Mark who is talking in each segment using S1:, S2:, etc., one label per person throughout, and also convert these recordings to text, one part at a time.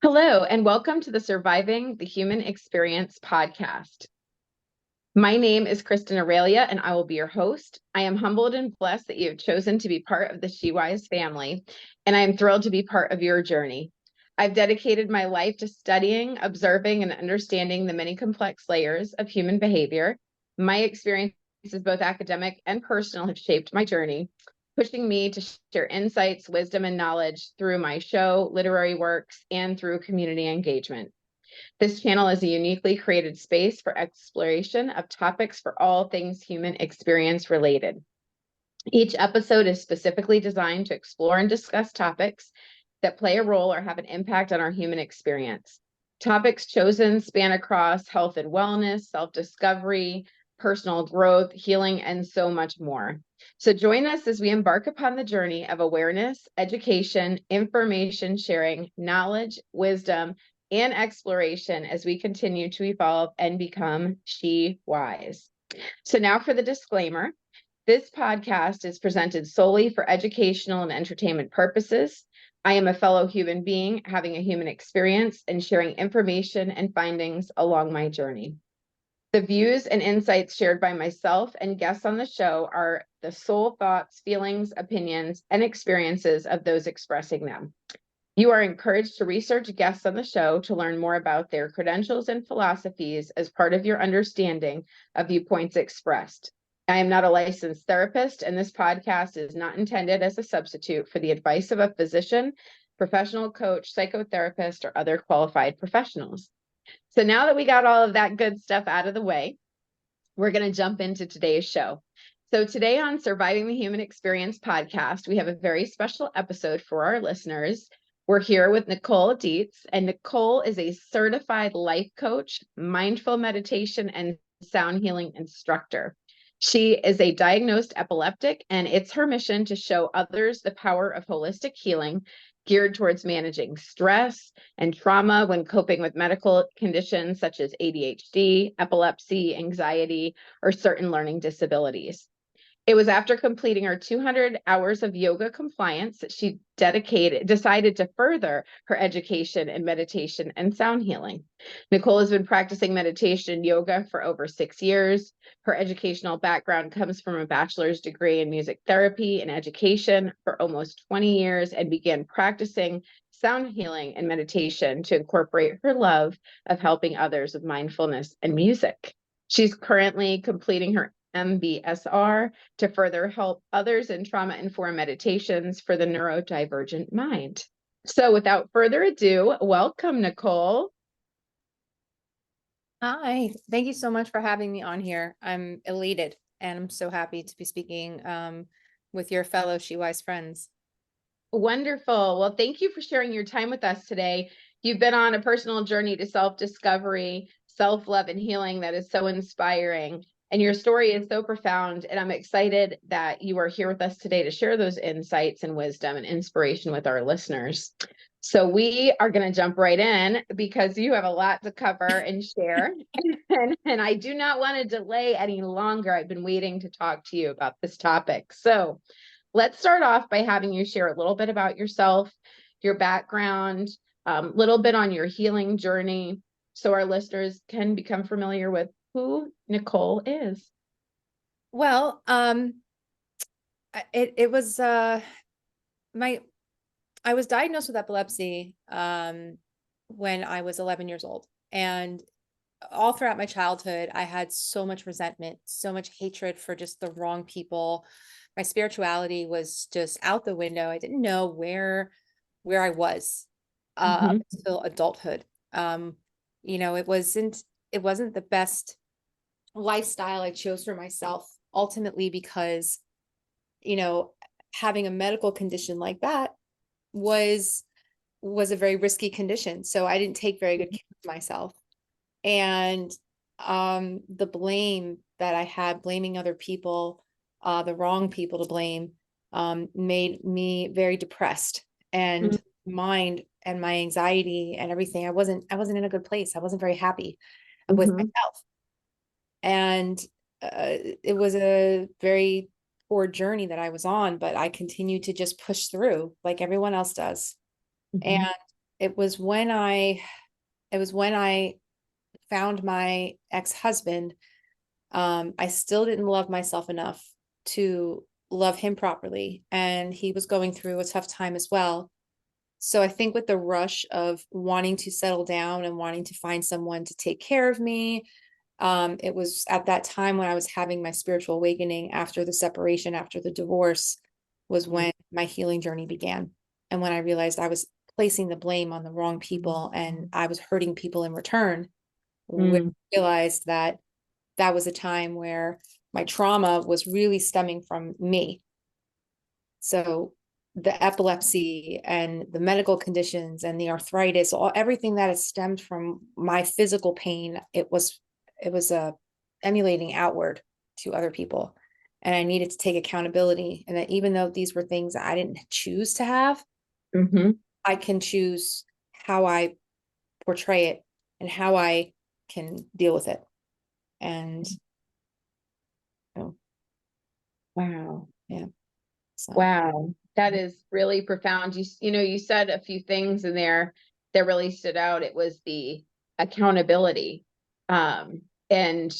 S1: Hello, and welcome to the Surviving the Human Experience podcast. My name is Kristen Aurelia, and I will be your host. I am humbled and blessed that you have chosen to be part of the SheWise family, and I am thrilled to be part of your journey. I've dedicated my life to studying, observing, and understanding the many complex layers of human behavior. My experiences, both academic and personal, have shaped my journey, pushing me to share insights, wisdom, and knowledge through my show, literary works, and through community engagement. This channel is a uniquely created space for exploration of topics for all things human experience related. Each episode is specifically designed to explore and discuss topics that play a role or have an impact on our human experience. Topics chosen span across health and wellness, self-discovery, personal growth, healing, and so much more. So join us as we embark upon the journey of awareness, education, information sharing, knowledge, wisdom, and exploration as we continue to evolve and become SheWise. So now for the disclaimer. This podcast is presented solely for educational and entertainment purposes. I am a fellow human being having a human experience and sharing information and findings along my journey. The views and insights shared by myself and guests on the show are the sole thoughts, feelings, opinions, and experiences of those expressing them. You are encouraged to research guests on the show to learn more about their credentials and philosophies as part of your understanding of viewpoints expressed. I am not a licensed therapist, and this podcast is not intended as a substitute for the advice of a physician, professional coach, psychotherapist, or other qualified professionals. So now that we got all of that good stuff out of the way, we're going to jump into today's show. So today on Surviving the Human Experience podcast, we have a very special episode for our listeners. We're here with Nicole Dietz, and Nicole is a certified life coach, mindful meditation, and sound healing instructor. She is a diagnosed epileptic, and it's her mission to show others the power of holistic healing geared towards managing stress and trauma when coping with medical conditions such as ADHD, epilepsy, anxiety, or certain learning disabilities. It was after completing her 200 hours of yoga compliance that she decided to further her education in meditation and sound healing. Nicole has been practicing meditation and yoga for over 6 years. Her educational background comes from a bachelor's degree in music therapy and education for almost 20 years, and began practicing sound healing and meditation to incorporate her love of helping others with mindfulness and music. She's currently completing her MBSR to further help others in trauma-informed meditations for the neurodivergent mind. So without further ado, welcome, Nicole.
S2: Hi, thank you so much for having me on here. I'm elated and I'm so happy to be speaking with your fellow SheWise friends.
S1: Wonderful. Well, thank you for sharing your time with us today. You've been on a personal journey to self-discovery, self-love, and healing that is so inspiring. And your story is so profound. And I'm excited that you are here with us today to share those insights and wisdom and inspiration with our listeners. So we are going to jump right in because you have a lot to cover and share. and I do not want to delay any longer. I've been waiting to talk to you about this topic. So let's start off by having you share a little bit about yourself, your background, a little bit on your healing journey, so our listeners can become familiar with who Nicole is.
S2: Well, it was I was diagnosed with epilepsy when I was 11 years old, and all throughout my childhood, I had so much resentment, so much hatred for just the wrong people. My spirituality was just out the window. I didn't know where I was until adulthood. It wasn't the best lifestyle I chose for myself, ultimately because, having a medical condition like that was a very risky condition. So I didn't take very good care of myself. And the blame that I had, blaming other people, the wrong people to blame, made me very depressed, and mind and my anxiety and everything. I wasn't in a good place. I wasn't very happy with myself. And it was a very poor journey that I was on, but I continued to just push through like everyone else does. And it was when I found my ex-husband. I still didn't love myself enough to love him properly, and he was going through a tough time as well. So I think with the rush of wanting to settle down and wanting to find someone to take care of me, it was at that time when I was having my spiritual awakening after the separation, after the divorce, was when my healing journey began. And when I realized I was placing the blame on the wrong people and I was hurting people in return, we realized that that was a time where my trauma was really stemming from me. So the epilepsy and the medical conditions and the arthritis, everything that has stemmed from my physical pain, it was emulating outward to other people. And I needed to take accountability. And that even though these were things I didn't choose to have, I can choose how I portray it and how I can deal with it. And
S1: Wow.
S2: yeah. So.
S1: Wow. That is really profound. You said a few things in there that really stood out. It was the accountability, and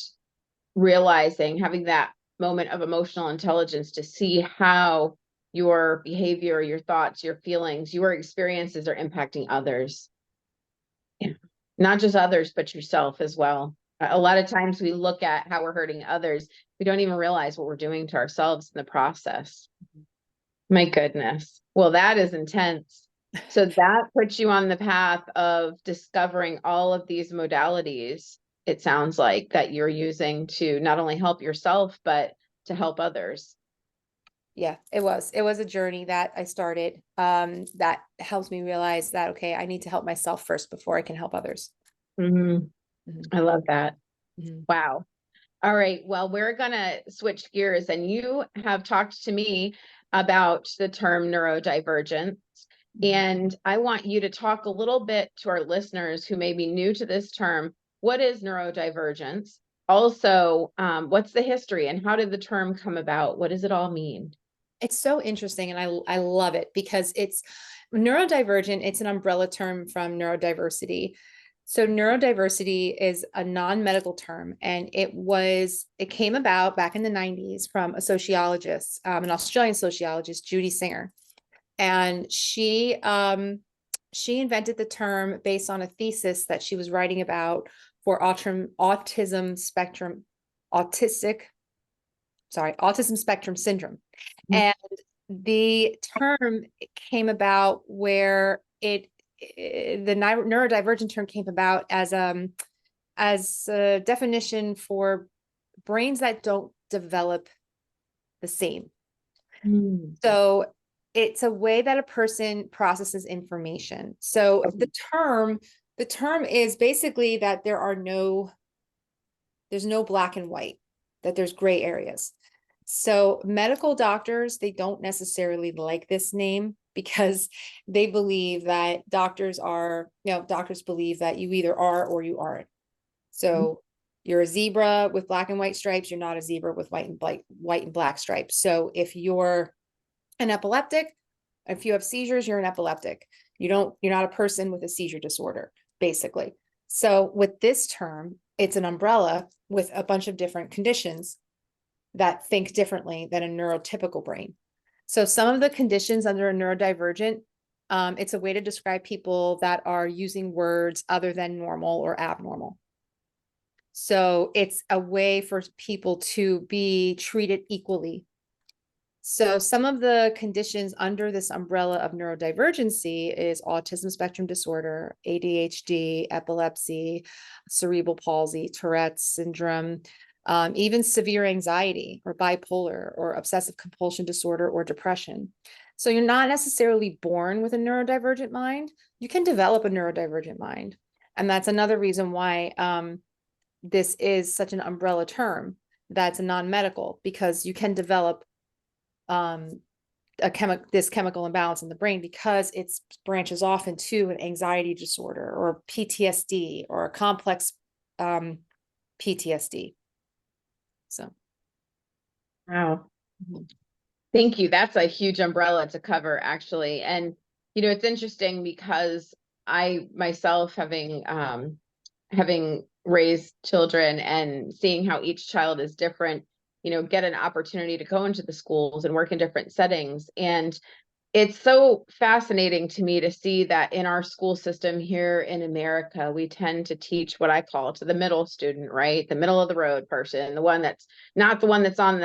S1: realizing, having that moment of emotional intelligence to see how your behavior, your thoughts, your feelings, your experiences are impacting others. Yeah. Not just others, but yourself as well. A lot of times we look at how we're hurting others. We don't even realize what we're doing to ourselves in the process. My goodness. Well, that is intense. So that puts you on the path of discovering all of these modalities, it sounds like, that you're using to not only help yourself, but to help others.
S2: Yeah, it was a journey that I started, that helps me realize that, okay, I need to help myself first before I can help others.
S1: I love that.
S2: Mm-hmm.
S1: Wow. All right. Well, we're going to switch gears, and you have talked to me about the term neurodivergence. And I want you to talk a little bit to our listeners who may be new to this term. What is neurodivergence? Also, what's the history and how did the term come about? What does it all mean?
S2: It's so interesting, and I love it because it's neurodivergent. It's an umbrella term from neurodiversity. So neurodiversity is a non-medical term, and it came about back in the 90s from a sociologist, an Australian sociologist, Judy Singer. And she invented the term based on a thesis that she was writing about for autism spectrum syndrome. And the term came about where the neurodivergent term came about as a definition for brains that don't develop the same. So it's a way that a person processes information. So the term is basically that there's no black and white, that there's gray areas. So medical doctors, they don't necessarily like this name because they believe that doctors believe that you either are or you aren't. So you're a zebra with black and white stripes, you're not a zebra with white and black stripes. So if you're an epileptic, if you have seizures, you're an epileptic. You're not a person with a seizure disorder, basically. So with this term, it's an umbrella with a bunch of different conditions that think differently than a neurotypical brain. So some of the conditions under a neurodivergent, it's a way to describe people that are using words other than normal or abnormal. So it's a way for people to be treated equally. So some of the conditions under this umbrella of neurodivergency is autism spectrum disorder, ADHD, epilepsy, cerebral palsy, Tourette's syndrome, even severe anxiety or bipolar or obsessive compulsion disorder or depression. So you're not necessarily born with a neurodivergent mind. You can develop a neurodivergent mind. And that's another reason why this is such an umbrella term that's a non-medical, because you can develop this chemical imbalance in the brain because it branches off into an anxiety disorder or PTSD or a complex PTSD. So,
S1: Wow. Thank you. That's a huge umbrella to cover, actually. And, it's interesting because I myself, having raised children and seeing how each child is different, get an opportunity to go into the schools and work in different settings. And it's so fascinating to me to see that in our school system here in America, we tend to teach what I call to the middle student, right? The middle of the road person, the one that's not the one that's on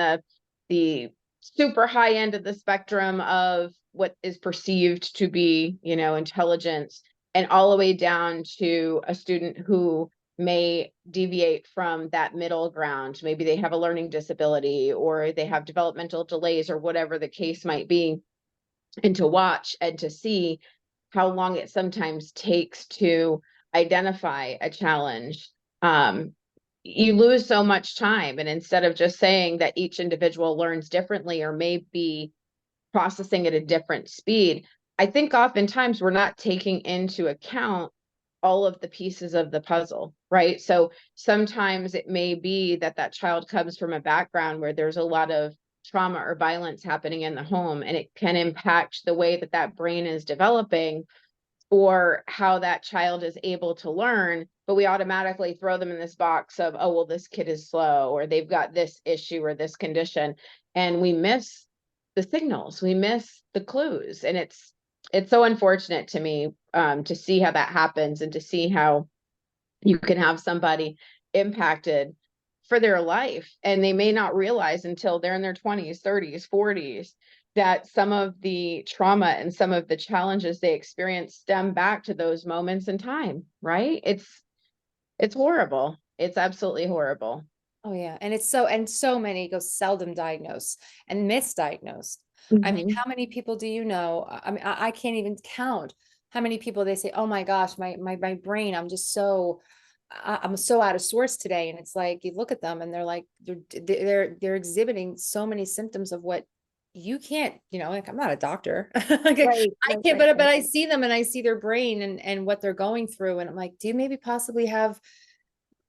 S1: the super high end of the spectrum of what is perceived to be, intelligence, and all the way down to a student who may deviate from that middle ground. Maybe they have a learning disability or they have developmental delays or whatever the case might be, and to watch and to see how long it sometimes takes to identify a challenge. You lose so much time. And instead of just saying that each individual learns differently or may be processing at a different speed, I think oftentimes we're not taking into account all of the pieces of the puzzle, right? So sometimes it may be that that child comes from a background where there's a lot of trauma or violence happening in the home, and it can impact the way that that brain is developing or how that child is able to learn. But we automatically throw them in this box of, oh, well, this kid is slow, or they've got this issue or this condition. And we miss the signals, we miss the clues. And it's so unfortunate to me, to see how that happens and to see how you can have somebody impacted for their life, and they may not realize until they're in their 20s, 30s, 40s, that some of the trauma and some of the challenges they experience stem back to those moments in time, right? It's horrible. It's absolutely horrible.
S2: Oh yeah. And so many go seldom diagnosed and misdiagnosed. I mean,
S1: Mhm.
S2: how many people do you know? I mean, I can't even count how many people they say, oh my gosh, my brain, I'm so out of sorts today. And it's like, you look at them and they're like, they're exhibiting so many symptoms of what you can't, like, I'm not a doctor. Like,
S1: Right,
S2: I
S1: right,
S2: can't,
S1: right,
S2: but
S1: right.
S2: I see them and I see their brain and what they're going through. And I'm like, do you maybe possibly have,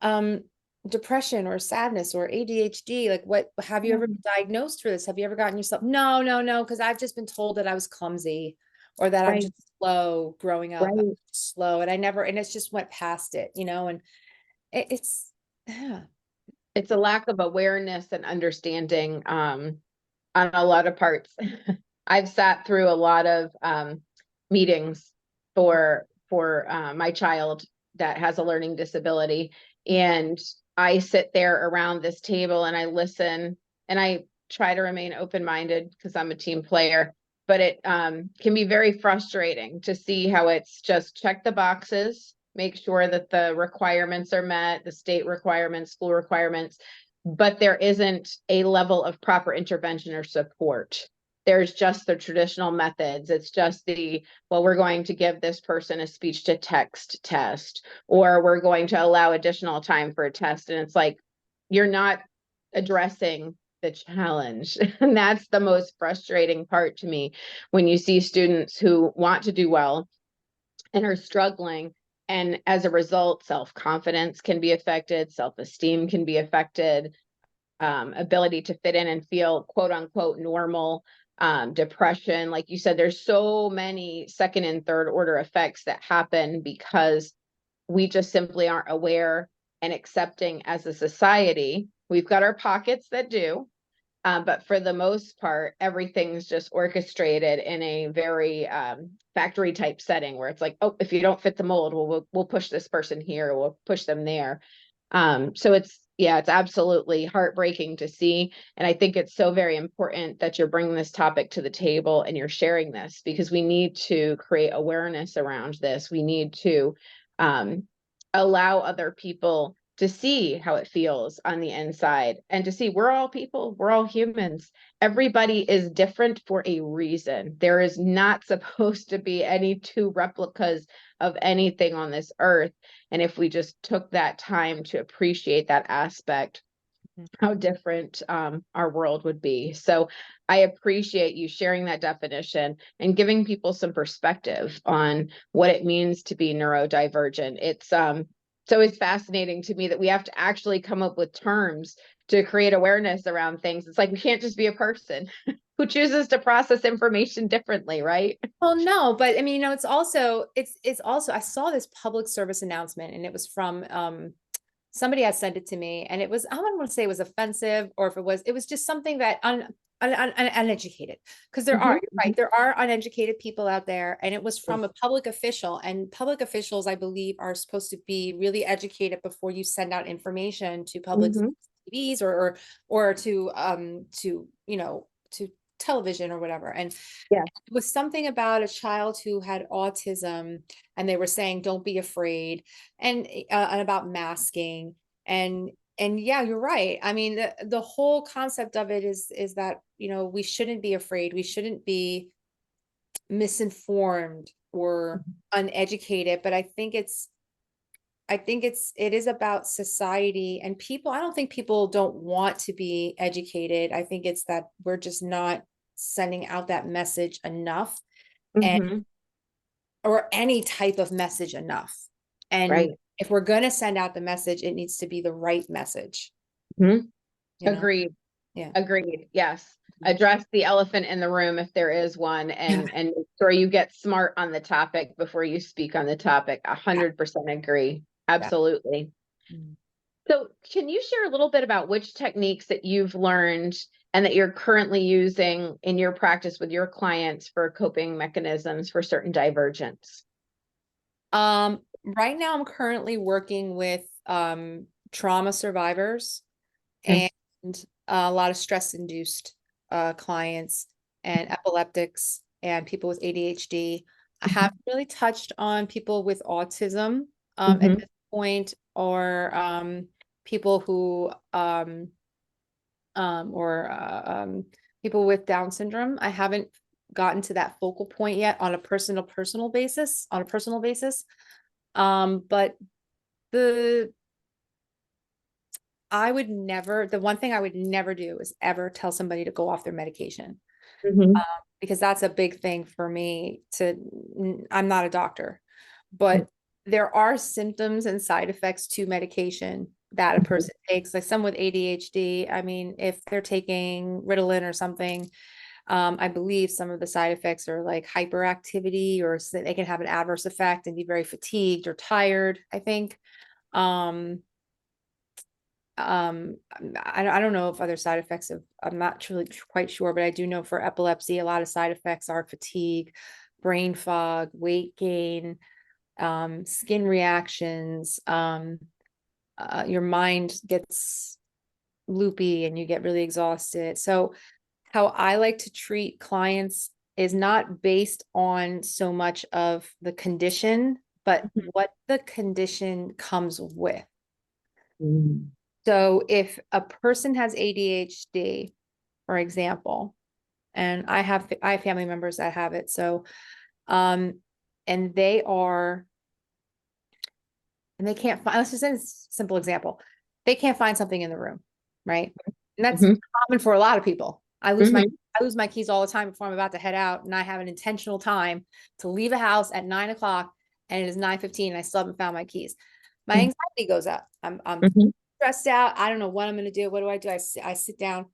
S2: um, depression or sadness or ADHD? Like, what have you ever
S1: Yeah.
S2: been diagnosed for this? Have you ever gotten yourself? No, no, no, because I've just been told that I was clumsy or that I'm
S1: Right,
S2: just slow growing up. I'm
S1: right.
S2: slow, and I never, and it's just went past it, and it's yeah.
S1: It's a lack of awareness and understanding, on a lot of parts. I've sat through a lot of meetings for my child that has a learning disability, and I sit there around this table and I listen and I try to remain open-minded because I'm a team player. But it can be very frustrating to see how it's just check the boxes, make sure that the requirements are met, the state requirements, school requirements, but there isn't a level of proper intervention or support. There's just the traditional methods. It's just well, we're going to give this person a speech to text test, or we're going to allow additional time for a test. And it's like, you're not addressing the challenge. And that's the most frustrating part to me, when you see students who want to do well and are struggling. And as a result, self-confidence can be affected, self-esteem can be affected, ability to fit in and feel quote unquote normal, depression. Like you said, there's so many second and third order effects that happen because we just simply aren't aware and accepting as a society. We've got our pockets that do, but for the most part, everything's just orchestrated in a very factory type setting where it's like, oh, if you don't fit the mold, we'll push this person here, we'll push them there. So it's absolutely heartbreaking to see. And I think it's so very important that you're bringing this topic to the table and you're sharing this, because we need to create awareness around this. We need to um, allow other people to see how it feels on the inside and to see we're all people, we're all humans. Everybody is different for a reason. There is not supposed to be any two replicas of anything on this earth. And if we just took that time to appreciate that aspect, how different our world would be. So I appreciate you sharing that definition and giving people some perspective on what it means to be neurodivergent. It's always fascinating to me that we have to actually come up with terms to create awareness around things. It's like we can't just be a person. who chooses to process information differently, right?
S2: Well, no, but I mean, it's also, I saw this public service announcement, and it was from, somebody had sent it to me, and it was, I don't want to say it was offensive, or if it was just something that uneducated, because there are,
S1: Mhm,
S2: you're right, there are uneducated people out there, and it was from a public official, and public officials, I believe, are supposed to be really educated before you send out information to public
S1: mhm.
S2: TVs, or to, you know, to television or whatever. And
S1: Yeah.
S2: it was something about a child who had autism, and they were saying, don't be afraid, and about masking. And yeah, you're right. I mean, the whole concept of it is that, you know, we shouldn't be afraid. We shouldn't be misinformed or uneducated. But it is about society and people. I don't think people don't want to be educated. I think it's that we're just not sending out that message enough, and
S1: Mhm.
S2: or any type of message enough. And
S1: Right.
S2: if we're going to send out the message, it needs to be the right message,
S1: Mhm.
S2: you know?
S1: Agreed.
S2: Yeah.
S1: Agreed. Yes. Address the elephant in the room if there is one,
S2: Yeah.
S1: and make sure you get smart on the topic before you speak on the topic. 100% agree.
S2: Yeah.
S1: Absolutely.
S2: Mm.
S1: So, can you share a little bit about which techniques that you've learned and that you're currently using in your practice with your clients for coping mechanisms for certain divergence?
S2: Right now I'm currently working with trauma survivors,
S1: Okay.
S2: and a lot of stress induced clients, and epileptics, and people with ADHD. I haven't really touched on people with autism at
S1: Mhm.
S2: this point, or people who or people with Down syndrome. I haven't gotten to that focal point yet on a personal basis, but the the one thing I would never do is ever tell somebody to go off their medication,
S1: Mhm.
S2: because that's a big thing for me I'm not a doctor, but there are symptoms and side effects to medication that a person takes, like some with ADHD. I mean, if they're taking Ritalin or something, I believe some of the side effects are like hyperactivity, or they can have an adverse effect and be very fatigued or tired, I think. Um, um, I don't know if other side effects of, I'm not really quite sure, but I do know for epilepsy, a lot of side effects are fatigue, brain fog, weight gain, skin reactions, your mind gets loopy and you get really exhausted. So how I like to treat clients is not based on so much of the condition, but what the condition comes with.
S1: Mhm.
S2: So if a person has ADHD, for example, and I have family members that have it. So um and they are and they can't find, let's just say a simple example. They can't find something in the room, right? And that's
S1: Mhm.
S2: common for a lot of people.
S1: Mhm.
S2: I lose my keys all the time before I'm about to head out, and I have an intentional time to leave a house at 9 o'clock, and it is 9:15, and I still haven't found my keys. My
S1: Mhm.
S2: anxiety goes up. I'm
S1: Mhm.
S2: stressed out. I don't know what I'm going to do. What do? I sit down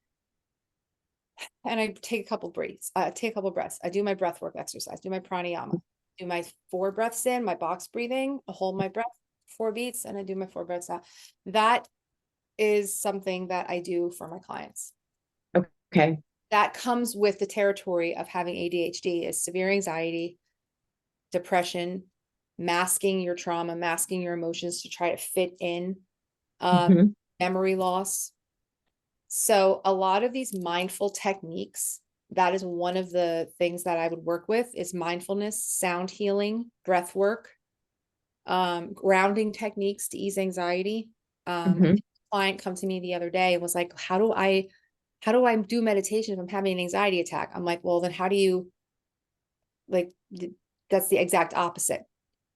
S2: and I take a couple breaths. Take a couple breaths. I do my breath work exercise. Do my pranayama. Do my 4 breaths in, my box breathing. I hold my breath 4 beats, and I do my 4 breaths out. That is something that I do for my clients.
S1: Okay.
S2: That comes with the territory of having ADHD, is severe anxiety, depression, masking your trauma, masking your emotions to try to fit in, um,
S1: Mhm.
S2: memory loss. So a lot of these mindful techniques, that is one of the things that I would work with, is mindfulness, sound healing, breath work, grounding techniques to ease anxiety. A
S1: Mhm.
S2: client come to me the other day and was like, how do I do meditation if I'm having an anxiety attack? I'm like, well, then how do you, like, that's the exact opposite.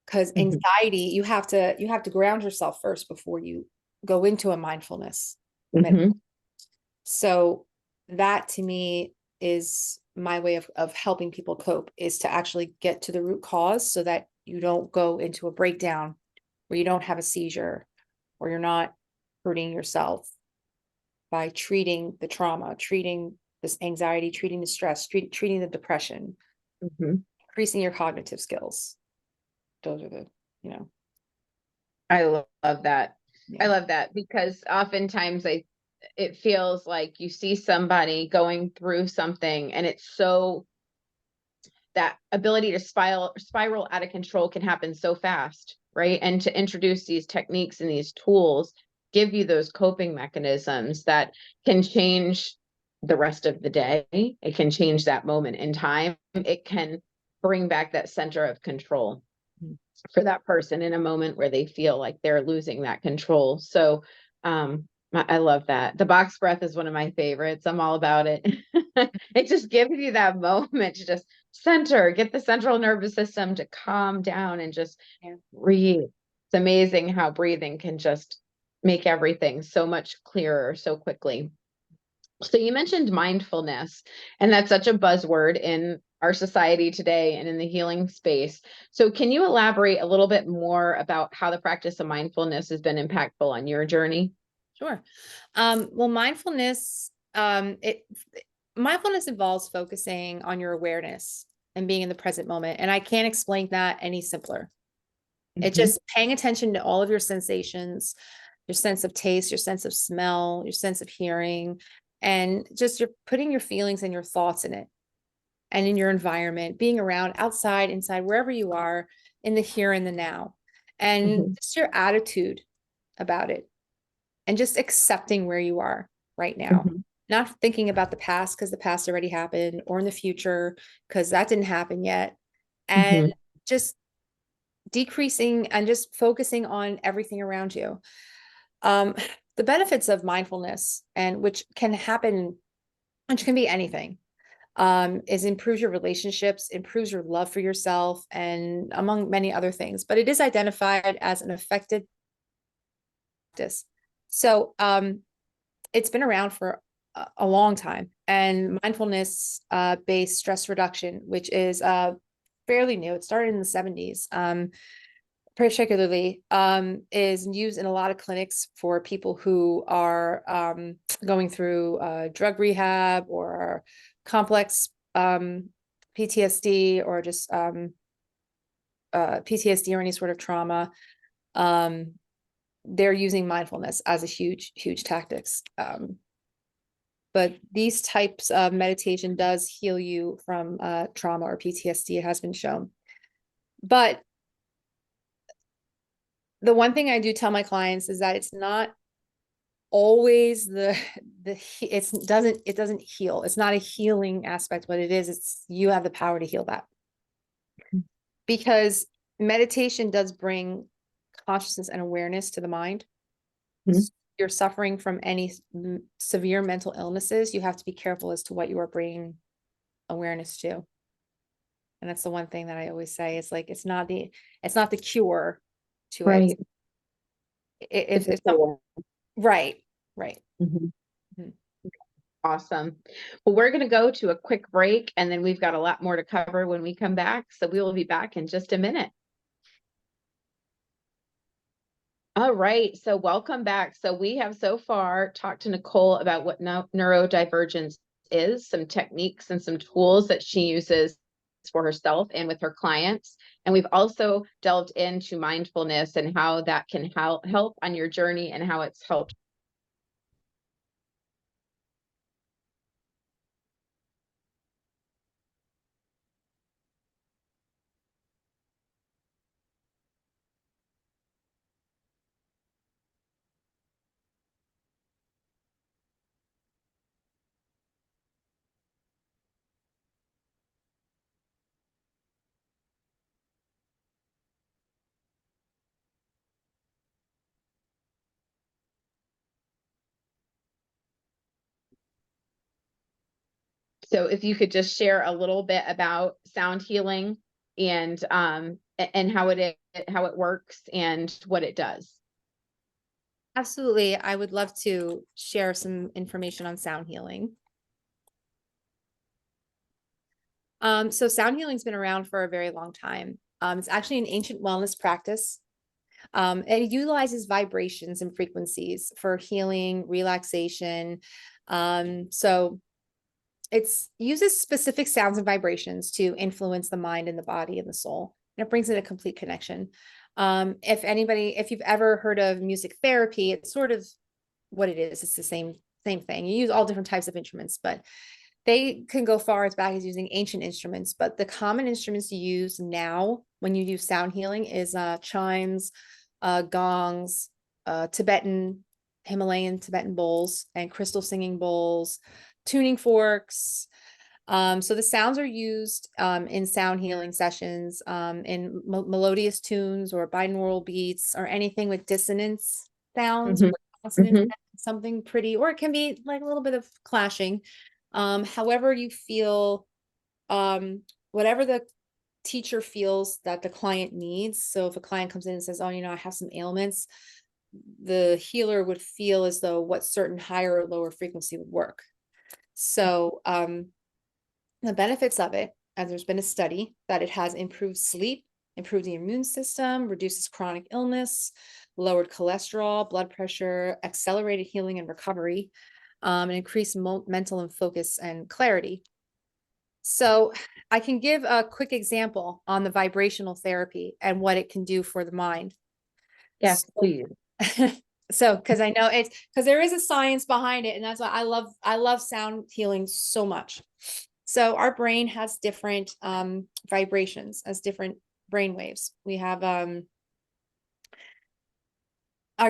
S2: Because
S1: Mhm.
S2: anxiety, you have to ground yourself first before you go into a mindfulness.
S1: Mhm.
S2: So that to me is my way of helping people cope, is to actually get to the root cause so that you don't go into a breakdown, where you don't have a seizure, or you're not hurting yourself by treating the trauma, treating this anxiety, treating the stress, treating the depression, increasing your cognitive skills. Those are the, you know.
S1: I love that.
S2: Yeah.
S1: I love that because oftentimes it feels like you see somebody going through something and it's so, that ability to spiral out of control can happen so fast, right? And to introduce these techniques and these tools give you those coping mechanisms that can change the rest of the day. It can change that moment in time. It can bring back that center of control for that person in a moment where they feel like they're losing that control. So I love that. The box breath is one of my favorites. I'm all about it. It just gives you that moment to just center, get the central nervous system to calm down and just breathe. It's amazing how breathing can just make everything so much clearer so quickly. So you mentioned mindfulness, and that's such a buzzword in our society today and in the healing space. So can you elaborate a little bit more about how the practice of mindfulness has been impactful on your journey?
S2: Sure. Well, mindfulness involves focusing on your awareness and being in the present moment. And I can't explain that any simpler. It's just paying attention to all of your sensations, your sense of taste, your sense of smell, your sense of hearing, and just you're putting your feelings and your thoughts in it and in your environment, being around, outside, inside, wherever you are, in the here and the now, and just your attitude about it, and just accepting where you are right now. Not thinking about the past because the past already happened, or in the future because that didn't happen yet. And just decreasing and just focusing on everything around you. The benefits of mindfulness, and which can happen, which can be anything, is improves your relationships, improves your love for yourself, and among many other things. But it is identified as an effective practice. So it's been around for a long time. And mindfulness based stress reduction, which is fairly new, it started in the 70s. Particularly is used in a lot of clinics for people who are going through drug rehab or complex PTSD, or just PTSD or any sort of trauma. They're using mindfulness as a huge tactics. But these types of meditation does heal you from trauma or PTSD, it has been shown. But the one thing I do tell my clients is that it's not always it doesn't heal. It's not a healing aspect. What it is, it's you have the power to heal that. Because meditation does bring consciousness and awareness to the mind. If you're suffering from any severe mental illnesses, you have to be careful as to what you are bringing awareness to. And that's the one thing that I always say. It's like, it's not the cure to it. It's right.
S1: Awesome. Well, we're going to go to a quick break, and then we've got a lot more to cover when we come back. So we will be back in just a minute. All right. So welcome back. So we have so far talked to Nicole about what neurodivergence is, some techniques and some tools that she uses for herself and with her clients. And we've also delved into mindfulness and how that can help on your journey and how it's helped. So if you could just share a little bit about sound healing and how it works and what it does.
S2: Absolutely. I would love to share some information on sound healing. So sound healing's been around for a very long time. It's actually an ancient wellness practice. It utilizes vibrations and frequencies for healing, relaxation. So It's uses specific sounds and vibrations to influence the mind and the body and the soul. And it brings in a complete connection. If you've ever heard of music therapy, it's sort of what it is. It's the same thing. You use all different types of instruments, but they can go far as back as using ancient instruments. But the common instruments you use now when you do sound healing is chimes, gongs, Himalayan Tibetan bowls, and crystal singing bowls, tuning forks. So the sounds are used in sound healing sessions, in melodious tunes or binaural beats or anything with dissonance sounds,
S1: Mhm.
S2: consonants,
S1: Mhm.
S2: something pretty, or it can be like a little bit of clashing. However you feel, whatever the teacher feels that the client needs. So if a client comes in and says, oh, I have some ailments, the healer would feel as though what certain higher or lower frequency would work. So the benefits of it, and there's been a study that it has improved sleep, improved the immune system, reduces chronic illness, lowered cholesterol, blood pressure, accelerated healing and recovery, and increased mental and focus and clarity. So I can give a quick example on the vibrational therapy and what it can do for the mind.
S1: Yes, please.
S2: So, because I know it's because there is a science behind it, and that's why I love sound healing so much. So our brain has different vibrations as different brain waves. We have our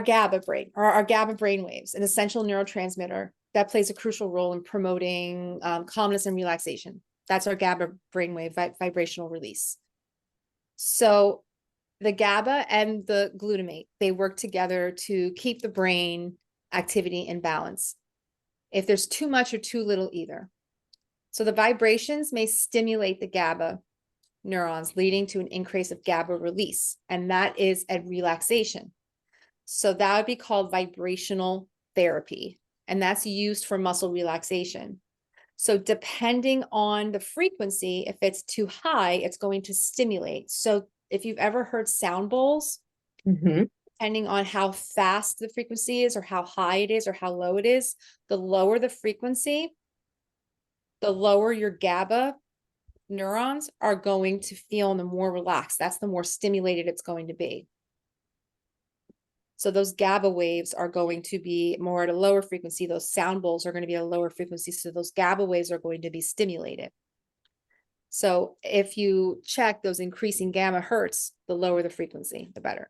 S2: GABA brain waves, an essential neurotransmitter that plays a crucial role in promoting calmness and relaxation. That's our GABA brainwave vibrational release. So the GABA and the glutamate, they work together to keep the brain activity in balance. If there's too much or too little either. So the vibrations may stimulate the GABA neurons, leading to an increase of GABA release, and that is a relaxation. So that would be called vibrational therapy, and that's used for muscle relaxation. So depending on the frequency, if it's too high, it's going to stimulate. So if you've ever heard sound bowls, depending on how fast the frequency is or how high it is or how low it is, the lower the frequency, the lower your GABA neurons are going to feel and the more relaxed. That's the more stimulated it's going to be. So those GABA waves are going to be more at a lower frequency. Those sound bowls are going to be at a lower frequency. So those GABA waves are going to be stimulated. So if you check those increasing gamma hertz, the lower the frequency, the better.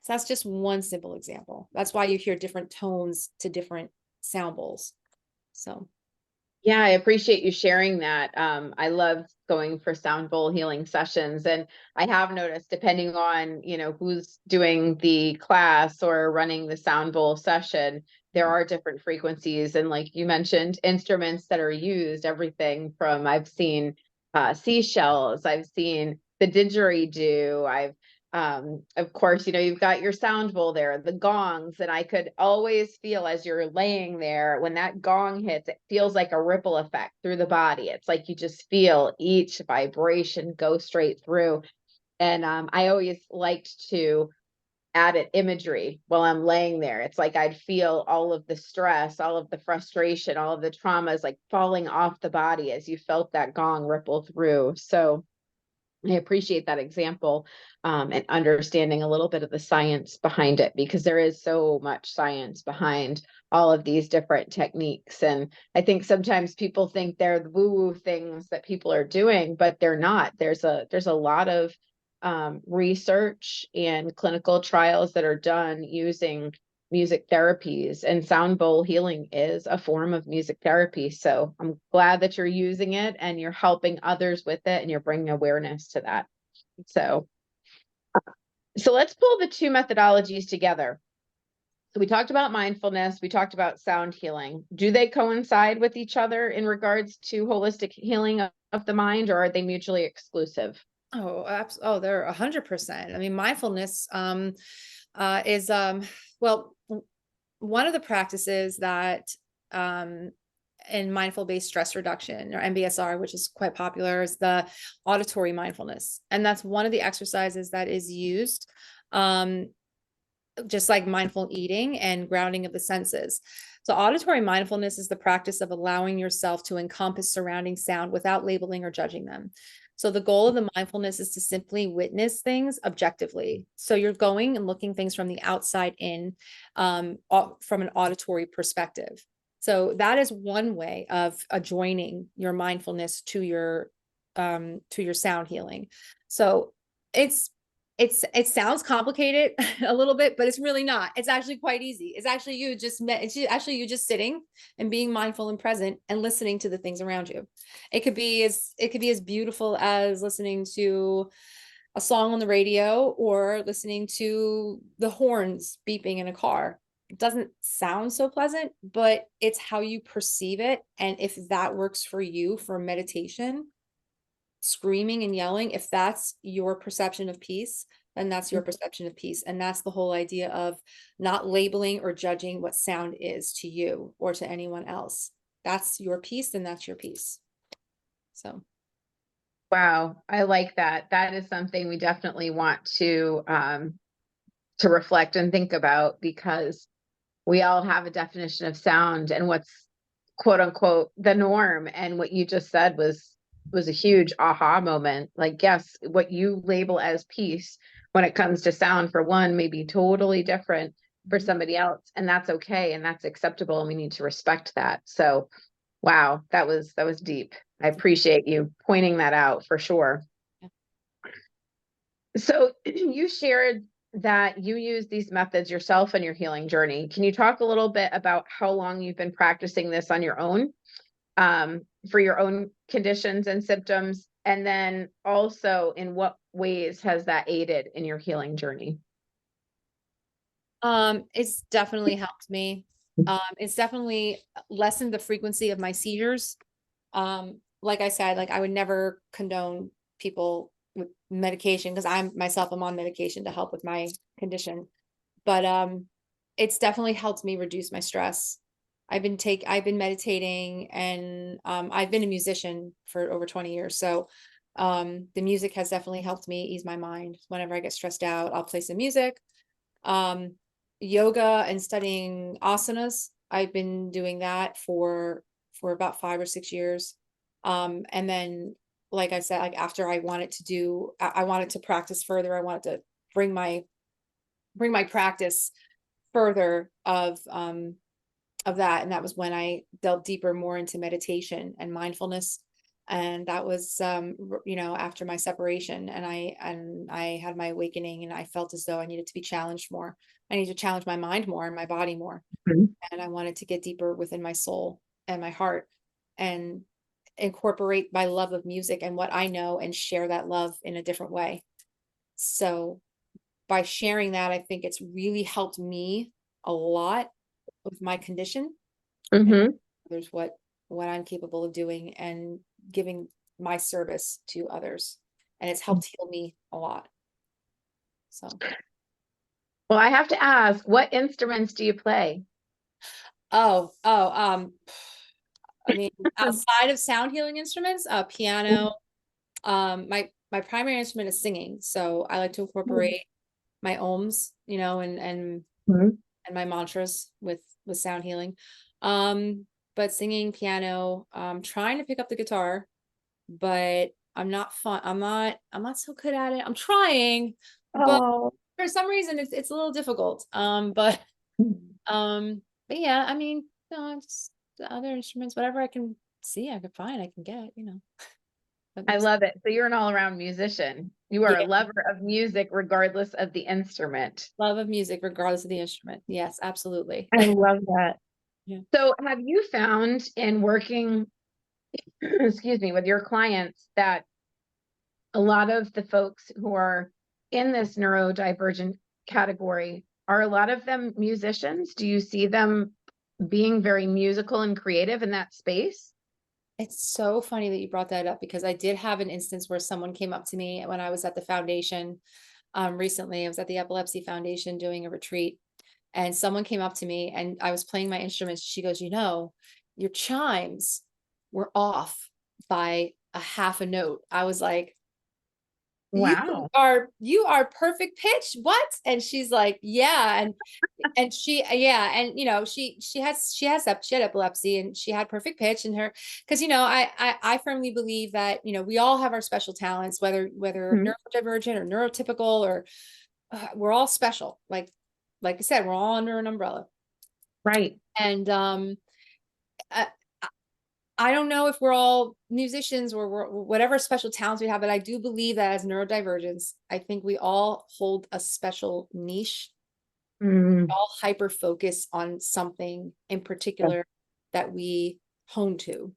S2: So that's just one simple example. That's why you hear different tones to different sound bowls. So
S1: Yeah, I appreciate you sharing that. I love going for sound bowl healing sessions, and I have noticed, depending on, who's doing the class or running the sound bowl session, there are different frequencies. And like you mentioned, instruments that are used, everything from, I've seen seashells, I've seen the didgeridoo, of course, you've got your sound bowl there, the gongs, and I could always feel as you're laying there, when that gong hits, it feels like a ripple effect through the body. It's like you just feel each vibration go straight through. And I always liked to add it imagery while I'm laying there. It's like I'd feel all of the stress, all of the frustration, all of the traumas like falling off the body as you felt that gong ripple through. So I appreciate that example, and understanding a little bit of the science behind it, because there is so much science behind all of these different techniques. And I think sometimes people think they're the woo-woo things that people are doing, but they're not. There's a lot of research and clinical trials that are done using music therapies, and sound bowl healing is a form of music therapy. So I'm glad that you're using it and you're helping others with it and you're bringing awareness to that. So let's pull the two methodologies together. So we talked about mindfulness, we talked about sound healing. Do they coincide with each other in regards to holistic healing of the mind, or are they mutually exclusive?
S2: they're 100%. I mean, mindfulness is well, one of the practices that in mindful based stress reduction, or MBSR, which is quite popular, is the auditory mindfulness. And that's one of the exercises that is used just like mindful eating and grounding of the senses. So auditory mindfulness is the practice of allowing yourself to encompass surrounding sound without labeling or judging them. So the goal of the mindfulness is to simply witness things objectively. So you're going and looking things from the outside in, from an auditory perspective. So that is one way of joining your mindfulness to your sound healing. So it's it sounds complicated a little bit, but it's really not. It's actually quite easy. It's actually you just sitting and being mindful and present and listening to the things around you. It could be as beautiful as listening to a song on the radio or listening to the horns beeping in a car. It doesn't sound so pleasant, but it's how you perceive it. And if that works for you for meditation, screaming and yelling, if that's your perception of peace, then that's your perception of peace. And that's the whole idea of not labeling or judging what sound is to you or to anyone else. That's your peace, and that's your peace. So
S1: Wow, I like that. That is something we definitely want to reflect and think about, because we all have a definition of sound and what's quote unquote the norm. And what you just said was a huge aha moment. Like, yes, what you label as peace when it comes to sound for one may be totally different for somebody else, and that's okay and that's acceptable, and we need to respect that. So wow, that was deep. I appreciate you pointing that out for sure. So you shared that you use these methods yourself in your healing journey. Can you talk a little bit about how long you've been practicing this on your own, for your own conditions and symptoms? And then also, in what ways has that aided in your healing journey?
S2: it's definitely helped me. It's definitely lessened the frequency of my seizures. Like I said, like I would never condone people with medication because I'm on medication to help with my condition. But it's definitely helped me reduce my stress. I've been meditating, and I've been a musician for over 20 years. So the music has definitely helped me ease my mind. Whenever I get stressed out, I'll play some music. Um, Yoga and studying asanas. I've been doing that for about 5 or 6 years. And then, like I said, like after I wanted to practice further. I wanted to bring my practice further of that. And that was when I delved deeper more into meditation and mindfulness. And that was after my separation, and I had my awakening, and I felt as though I needed to be challenged more. I needed to challenge my mind more and my body more.
S1: Mhm.
S2: And I wanted to get deeper within my soul and my heart, and incorporate my love of music and what I know and share that love in a different way. So by sharing that, I think it's really helped me a lot with my condition, and
S1: Mhm.
S2: others what I'm capable of doing and giving my service to others. And it's helped heal me a lot. So
S1: Well, I have to ask, what instruments do you play?
S2: oh, oh, I mean, outside of sound healing instruments, piano, my primary instrument is singing. So I like to incorporate my ohms,
S1: Mhm.
S2: and my mantras with sound healing. But singing, piano, trying to pick up the guitar, but I'm not so good at it. I'm trying, but
S1: Oh.
S2: for some reason it's a little difficult. But yeah, I mean, no, just the other instruments, whatever I can see, I can find, I can get, that
S1: I
S2: makes
S1: love it. So you're an all-around musician. You are a
S2: yeah,
S1: lover of music regardless of the instrument.
S2: love of music regardless of the instrument. Yes, absolutely.
S1: I love that.
S2: Yeah.
S1: So have you found in working, excuse me, with your clients that a lot of the folks who are in this neurodivergent category, are a lot of them musicians? Do you see them being very musical and creative in that space?
S2: It's so funny that you brought that up because I did have an instance where someone came up to me when I was at the foundation recently. I was at the Epilepsy Foundation doing a retreat, and someone came up to me and I was playing my instruments. She goes, your chimes were off by a half a note. I was like, you
S1: Wow.
S2: you are perfect pitch. What? And she's like, yeah. And she, yeah. And, she had epilepsy and she had perfect pitch in her. Cause, I firmly believe that, we all have our special talents, whether
S1: Mhm.
S2: neurodivergent or neurotypical, or we're all special. Like I said, we're all under an umbrella.
S1: Right.
S2: And, I, I don't know if we're all musicians or whatever special talents we have, but I do believe that as neurodivergents, I think we all hold a special niche,
S1: Mm,
S2: all hyper focus on something in
S1: yes.
S2: particular that we hone to,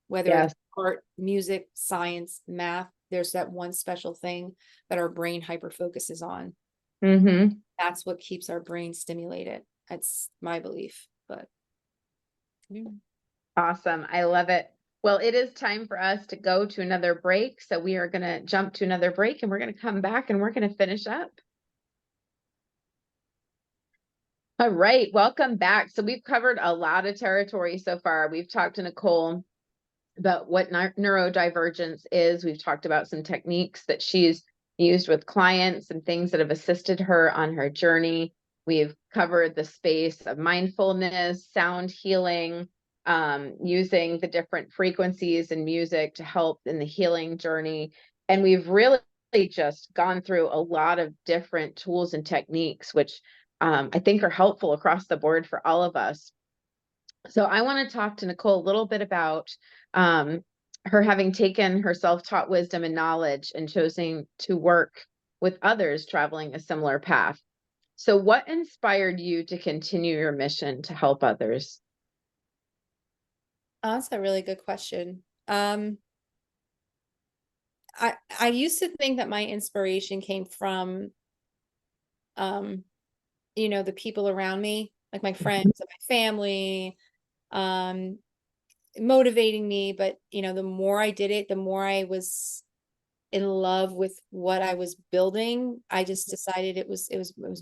S2: whether it's
S1: Yes.
S2: art, music, science, math. There's that one special thing that our brain hyper focuses on.
S1: Mm-hmm.
S2: That's what keeps our brain stimulated. That's my belief. But yeah.
S1: Awesome. I love it. Well, it is time for us to go to another break. So we are going to jump to another break and we're going to come back and we're going to finish up. All right. Welcome back. So we've covered a lot of territory so far. We've talked to Nicole about what neurodivergence is. We've talked about some techniques that she's used with clients and things that have assisted her on her journey. We've covered the space of mindfulness, sound healing, using the different frequencies in music to help in the healing journey. And we've really just gone through a lot of different tools and techniques, which I think are helpful across the board for all of us. So I want to talk to Nicole a little bit about her having taken her self-taught wisdom and knowledge and choosing to work with others traveling a similar path. So what inspired you to continue your mission to help others?
S2: Oh, that's a really good question. I used to think that my inspiration came from, um, the people around me, like my friends and my family, um, motivating me. But, the more I did it, the more I was in love with what I was building. I just decided it was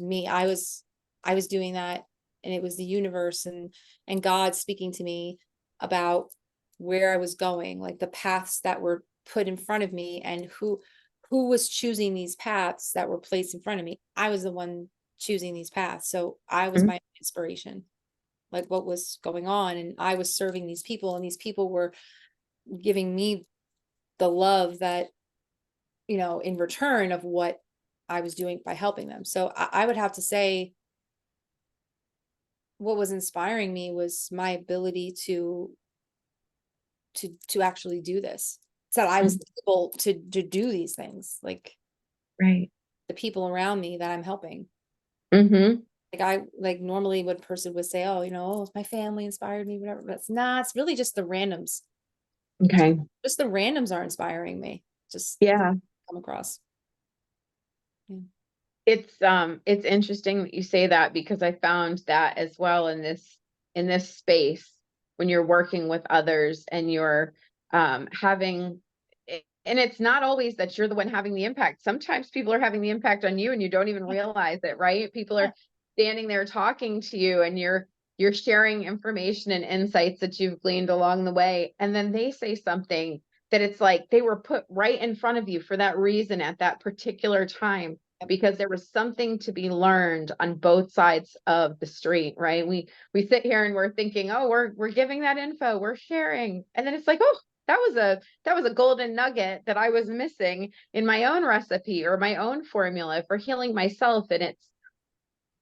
S2: me. I was doing that, and it was the universe and God speaking to me about where I was going, like the paths that were put in front of me, and who was choosing these paths that were placed in front of me. I was the one choosing these paths. So I was
S1: Mhm.
S2: my inspiration, like what was going on. And I was serving these people, and these people were giving me the love that, in return of what I was doing by helping them. So I would have to say what was inspiring me was my ability to actually do this. So I was
S1: Mhm.
S2: able to do these things, like
S1: Right.
S2: the people around me that I'm helping.
S1: Mm-hmm.
S2: Like normally what person would say, oh, oh, my family inspired me, whatever. But it's really just the randoms.
S1: Okay.
S2: Just the randoms are inspiring me. Just
S1: Yeah.
S2: come across. Yeah.
S1: It's interesting that you say that because I found that as well in this space when you're working with others and you're having and it's not always that you're the one having the impact. Sometimes people are having the impact on you and you don't even realize it, right? People
S2: Yeah.
S1: are standing there talking to you and you're sharing information and insights that you've gleaned along the way, and then they say something that it's like they were put right in front of you for that reason at that particular time, because there was something to be learned on both sides of the street, right? We sit here and we're thinking, oh, we're giving that info, we're sharing, and then it's like, oh, that was a golden nugget that I was missing in my own recipe or my own formula for healing myself. And it's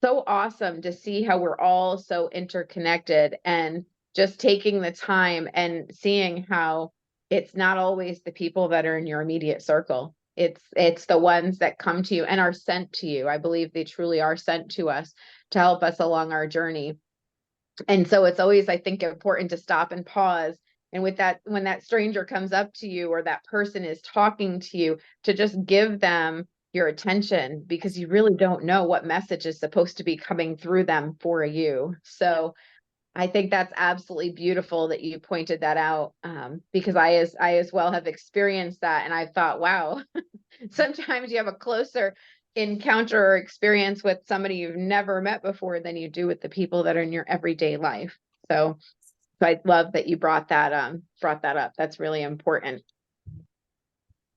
S1: so awesome to see how we're all so interconnected, and just taking the time and seeing how it's not always the people that are in your immediate circle. It's the ones that come to you and are sent to you. I believe they truly are sent to us to help us along our journey. And so it's always, I think, important to stop and pause. And with that, when that stranger comes up to you or that person is talking to you, to just give them your attention, because you really don't know what message is supposed to be coming through them for you. So I think that's absolutely beautiful that you pointed that out, because I as well have experienced that, and I thought, wow, sometimes you have a closer encounter or experience with somebody you've never met before than you do with the people that are in your everyday life. So, so I love that you brought that up. That's really important.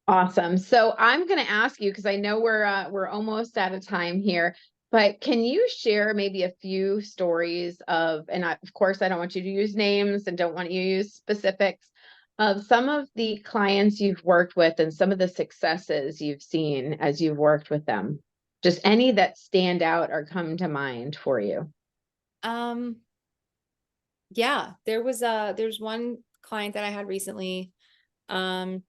S1: Awesome. So I'm going to ask you, because I know we're almost out of time here, but can you share maybe a few stories of, and of course, I don't want you to use names and don't want you to use specifics of some of the clients you've worked with and some of the successes you've seen as you've worked with them? Just any that stand out or come to mind for you.
S2: Um, yeah, there's one client that I had recently. Um,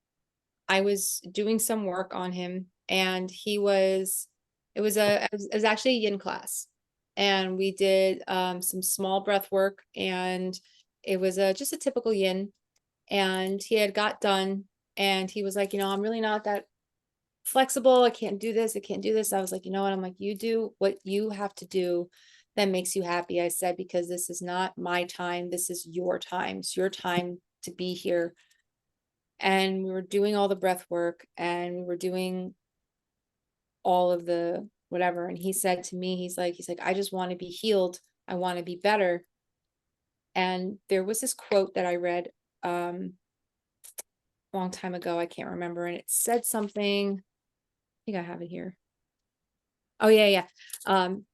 S2: I was doing some work on him, and it was actually a yin class, and we did some small breath work, and it was just a typical yin, and he had got done, and he was like, I'm really not that flexible. I can't do this. I can't do this. I was like, you know what? I'm like, you do what you have to do that makes you happy. I said, because this is not my time. This is your time. It's your time to be here. And we were doing all the breath work, and we were doing all of the whatever. And he said to me, he's like, I just want to be healed. I want to be better. And there was this quote that I read a long time ago. I can't remember. And it said something. I think I have it here. Oh yeah, yeah. And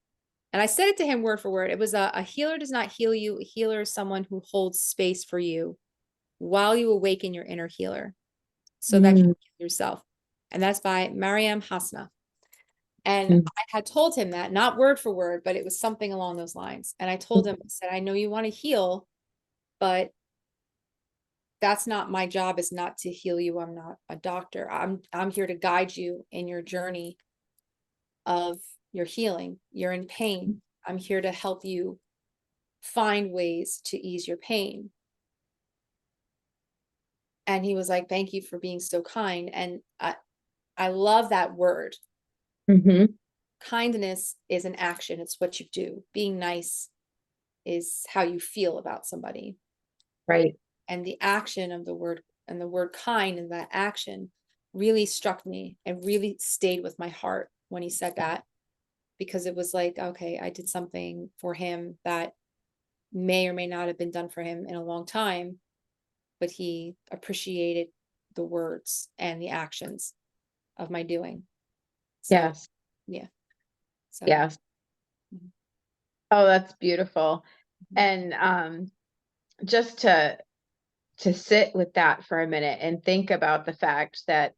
S2: I said it to him word for word. It was a healer does not heal you. A healer is someone who holds space for you while you awaken your inner healer so that you
S1: Mm,
S2: can heal yourself. And that's by Mariam Hasna. And
S1: mm,
S2: I had told him that, not word for word, but it was something along those lines. And I told him, I said, I know you want to heal, but that's not my job, is not to heal you. I'm not a doctor. I'm here to guide you in your journey of your healing. You're in pain. I'm here to help you find ways to ease your pain. And he was like, thank you for being so kind. And I love that word.
S1: mhm.
S2: Kindness is an action. It's what you do. Being nice is how you feel about somebody.
S1: Right.
S2: And the action of the word, and the word kind in that action, really struck me and really stayed with my heart when he said that, because it was like, okay, I did something for him that may or may not have been done for him in a long time, but he appreciated the words and the actions of my doing. So
S1: Yes.
S2: yeah. So
S1: Yes.
S2: mhm,
S1: Oh, that's beautiful.
S2: mhm.
S1: And just to sit with that for a minute and think about the fact that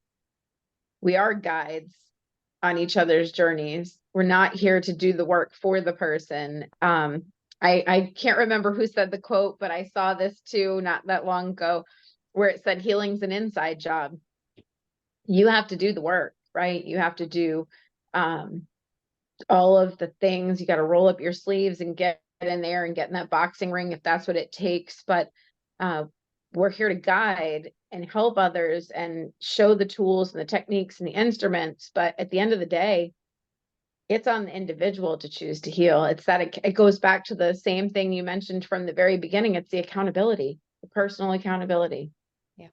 S1: we are guides on each other's journeys. We're not here to do the work for the person. I can't remember who said the quote, but I saw this too not that long ago, where it said healing's an inside job. You have to do the work, right? You have to do um, all of the things. You got to roll up your sleeves and get in there and get in that boxing ring if that's what it takes. But uh, we're here to guide and help others and show the tools and the techniques and the instruments. But at the end of the day, it's on the individual to choose to heal. It's that it goes back to the same thing you mentioned from the very beginning. It's the accountability, the personal accountability.
S2: Yeah.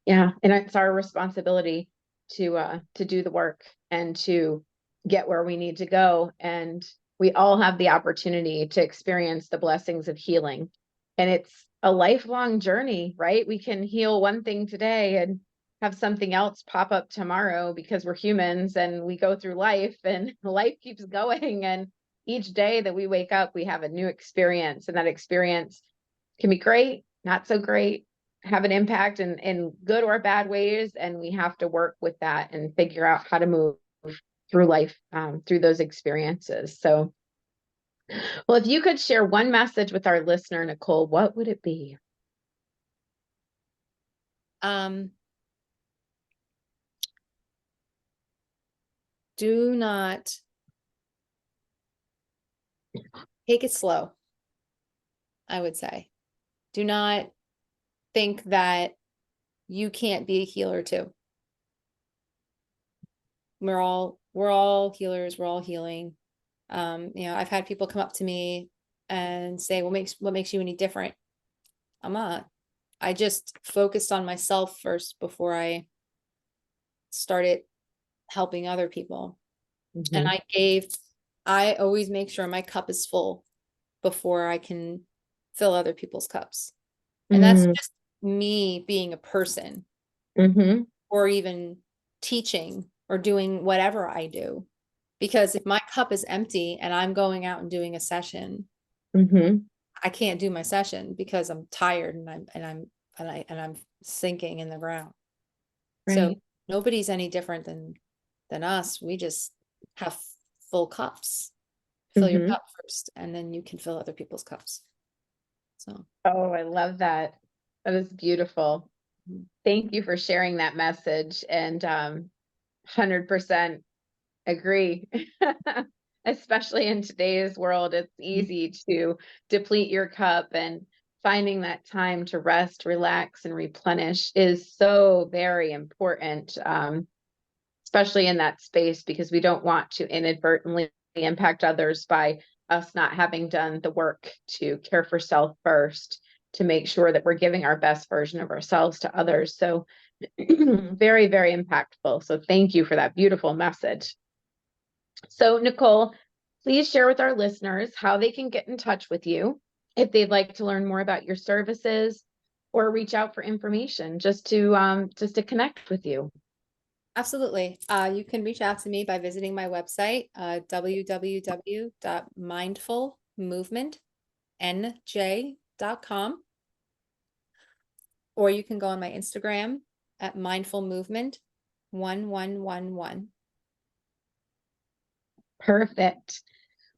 S1: Yeah, and it's our responsibility to do the work and to get where we need to go. And we all have the opportunity to experience the blessings of healing. And it's a lifelong journey, right? We can heal one thing today and have something else pop up tomorrow, because we're humans and we go through life and life keeps going. And each day that we wake up, we have a new experience, and that experience can be great, not so great, have an impact in good or bad ways. And we have to work with that and figure out how to move through life, through those experiences. So, well, if you could share one message with our listener, Nicole, what would it be?
S2: Um, do not take it slow, I would say. Do not think that you can't be a healer too. We're all healers, we're all healing. I've had people come up to me and say, what makes you any different? I'm not. I just focused on myself first before I started helping other people. And
S1: Mhm.
S2: I always make sure my cup is full before I can fill other people's cups. And that's
S1: Mm,
S2: just me being a person.
S1: mhm.
S2: or even teaching or doing whatever I do. Because if my cup is empty and I'm going out and doing a session,
S1: Mm-hmm.
S2: I can't do my session because I'm tired and I'm sinking in the ground. So
S1: Right.
S2: nobody's any different than us. We just have full cups. Fill your
S1: Mm-hmm.
S2: cup first, and then you can fill other people's cups. So
S1: Oh, I love that. That is beautiful.
S2: mhm.
S1: Thank you for sharing that message, and 100% agree. Especially in today's world, it's easy to deplete your cup, and finding that time to rest, relax, and replenish is so very important, especially in that space, because we don't want to inadvertently impact others by us not having done the work to care for self first, to make sure that we're giving our best version of ourselves to others. So very, very impactful. So thank you for that beautiful message. So Nicole, please share with our listeners how they can get in touch with you if they'd like to learn more about your services or reach out for information, just to connect with you.
S2: Absolutely. You can reach out to me by visiting my website, www.mindfulmovementnj.com, or you can go on my Instagram at mindfulmovement1111.
S1: Perfect.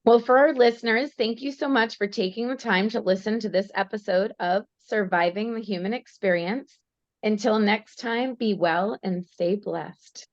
S1: Well, for our listeners, thank you so much for taking the time to listen to this episode of Surviving the Human Experience. Until next time, be well and stay blessed.